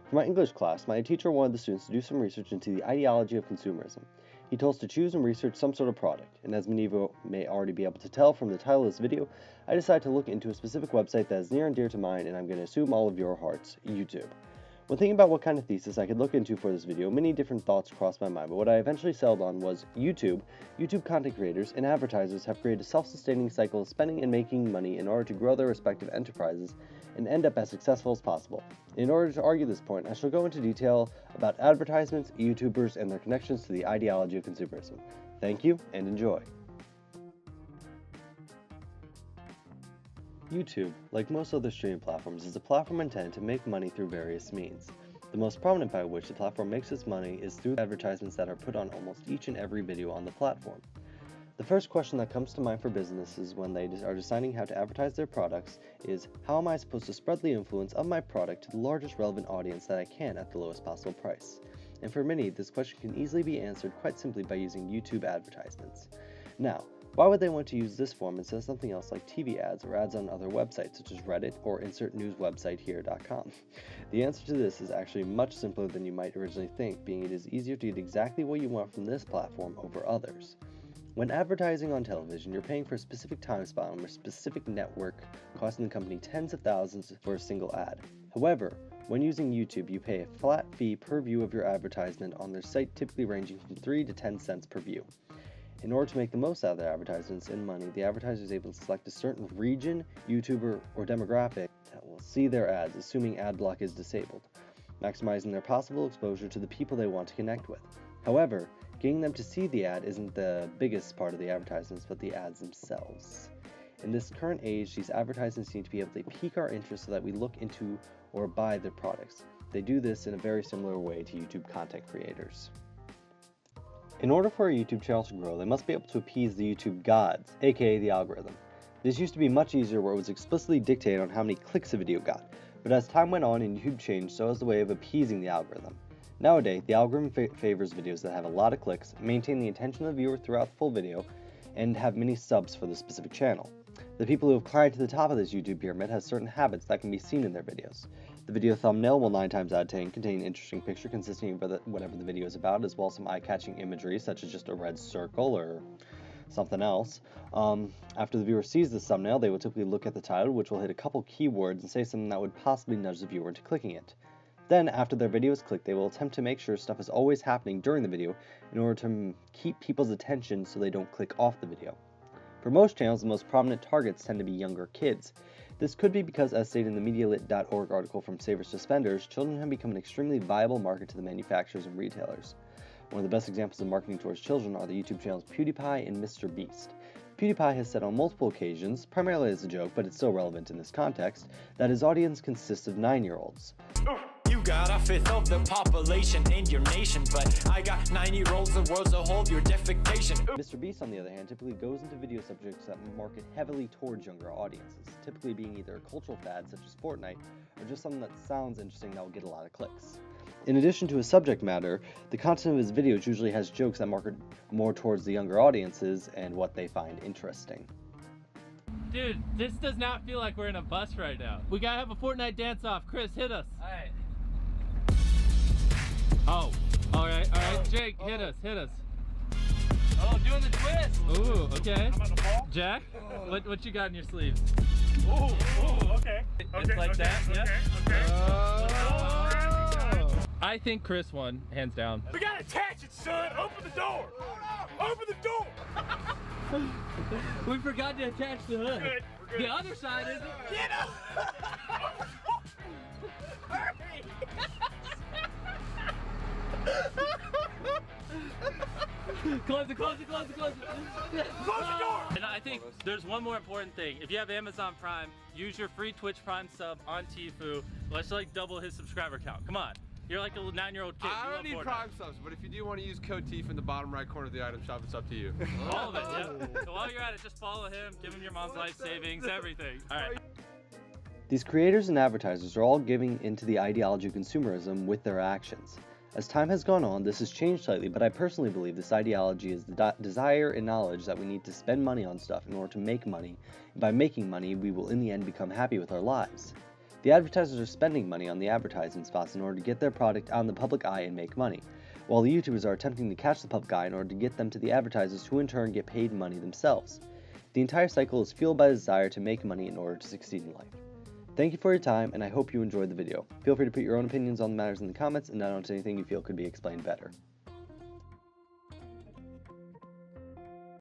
For my English class, my teacher wanted the students to do some research into the ideology of consumerism. He told us to choose and research some sort of product, and as many of you may already be able to tell from the title of this video, I decided to look into a specific website that is near and dear to mine, and I'm going to assume all of your hearts, YouTube. When thinking about what kind of thesis I could look into for this video, many different thoughts crossed my mind, but what I eventually settled on was YouTube content creators, and advertisers have created a self-sustaining cycle of spending and making money in order to grow their respective enterprises and end up as successful as possible. In order to argue this point, I shall go into detail about advertisements, YouTubers, and their connections to the ideology of consumerism. Thank you, and enjoy. YouTube, like most other streaming platforms, is a platform intended to make money through various means. The most prominent by which the platform makes its money is through advertisements that are put on almost each and every video on the platform. The first question that comes to mind for businesses when they are deciding how to advertise their products is, how am I supposed to spread the influence of my product to the largest relevant audience that I can at the lowest possible price? And for many, this question can easily be answered quite simply by using YouTube advertisements. Now, why would they want to use this form instead of something else like TV ads or ads on other websites such as Reddit or insertnewswebsitehere.com? The answer to this is actually much simpler than you might originally think, being it is easier to get exactly what you want from this platform over others. When advertising on television, you're paying for a specific time spot on a specific network, costing the company tens of thousands for a single ad. However, when using YouTube, you pay a flat fee per view of your advertisement on their site, typically ranging from 3 to 10 cents per view. In order to make the most out of their advertisements and money, the advertiser is able to select a certain region, YouTuber, or demographic that will see their ads, assuming ad block is disabled, maximizing their possible exposure to the people they want to connect with. However, getting them to see the ad isn't the biggest part of the advertisements, but the ads themselves. In this current age, these advertisements need to be able to pique our interest so that we look into or buy their products. They do this in a very similar way to YouTube content creators. In order for a YouTube channel to grow, they must be able to appease the YouTube gods, aka the algorithm. This used to be much easier where it was explicitly dictated on how many clicks a video got, but as time went on and YouTube changed, so has the way of appeasing the algorithm. Nowadays, the algorithm favors videos that have a lot of clicks, maintain the attention of the viewer throughout the full video, and have many subs for the specific channel. The people who have climbed to the top of this YouTube pyramid have certain habits that can be seen in their videos. The video thumbnail will 9 times out of 10 contain an interesting picture consisting of whatever the video is about, as well as some eye-catching imagery such as just a red circle or something else. After the viewer sees this thumbnail, they will typically look at the title, which will hit a couple keywords and say something that would possibly nudge the viewer into clicking it. Then, after their video is clicked, they will attempt to make sure stuff is always happening during the video in order to keep people's attention so they don't click off the video. For most channels, the most prominent targets tend to be younger kids. This could be because, as stated in the MediaLit.org article from Savers to Spenders, children have become an extremely viable market to the manufacturers and retailers. One of the best examples of marketing towards children are the YouTube channels PewDiePie and Mr. Beast. PewDiePie has said on multiple occasions, primarily as a joke but it's still relevant in this context, that his audience consists of 9-year-olds. You got a fifth of the population in your nation, but I got 9-year-olds the world's to hold your defecation. Mr. Beast, on the other hand, typically goes into video subjects that market heavily towards younger audiences, typically being either a cultural fad such as Fortnite, or just something that sounds interesting that will get a lot of clicks. In addition to his subject matter, the content of his videos usually has jokes that market more towards the younger audiences and what they find interesting. Dude, this does not feel like we're in a bus right now. We gotta have a Fortnite dance-off. Chris, hit us. Alright. Oh, alright, Jake, hit us. Oh, doing the twist. Ooh, okay. I'm on the ball. Jack, what you got in your sleeves? Ooh, okay. It's like okay, that, yeah? Okay. Oh. I think Chris won, hands down. We gotta attach it, son. Open the door. Open the door. We forgot to attach the hood. We're good. The other side isn't. Get up. Hurry. Close it. Close the door. And I think there's one more important thing. If you have Amazon Prime, use your free Twitch Prime sub on Tfue. Let's like double his subscriber count. Come on. You're like a 9-year-old kid. I don't need Prime subs, but if you do want to use code TEEF in the bottom right corner of the item shop, it's up to you. All of it, yeah. So while you're at it, just follow him, give him your mom's life savings, everything. All right. These creators and advertisers are all giving into the ideology of consumerism with their actions. As time has gone on, this has changed slightly, but I personally believe this ideology is the desire and knowledge that we need to spend money on stuff in order to make money, and by making money, we will in the end become happy with our lives. The advertisers are spending money on the advertising spots in order to get their product on the public eye and make money, while the YouTubers are attempting to catch the public eye in order to get them to the advertisers, who in turn get paid money themselves. The entire cycle is fueled by the desire to make money in order to succeed in life. Thank you for your time, and I hope you enjoyed the video. Feel free to put your own opinions on the matters in the comments and add on to anything you feel could be explained better.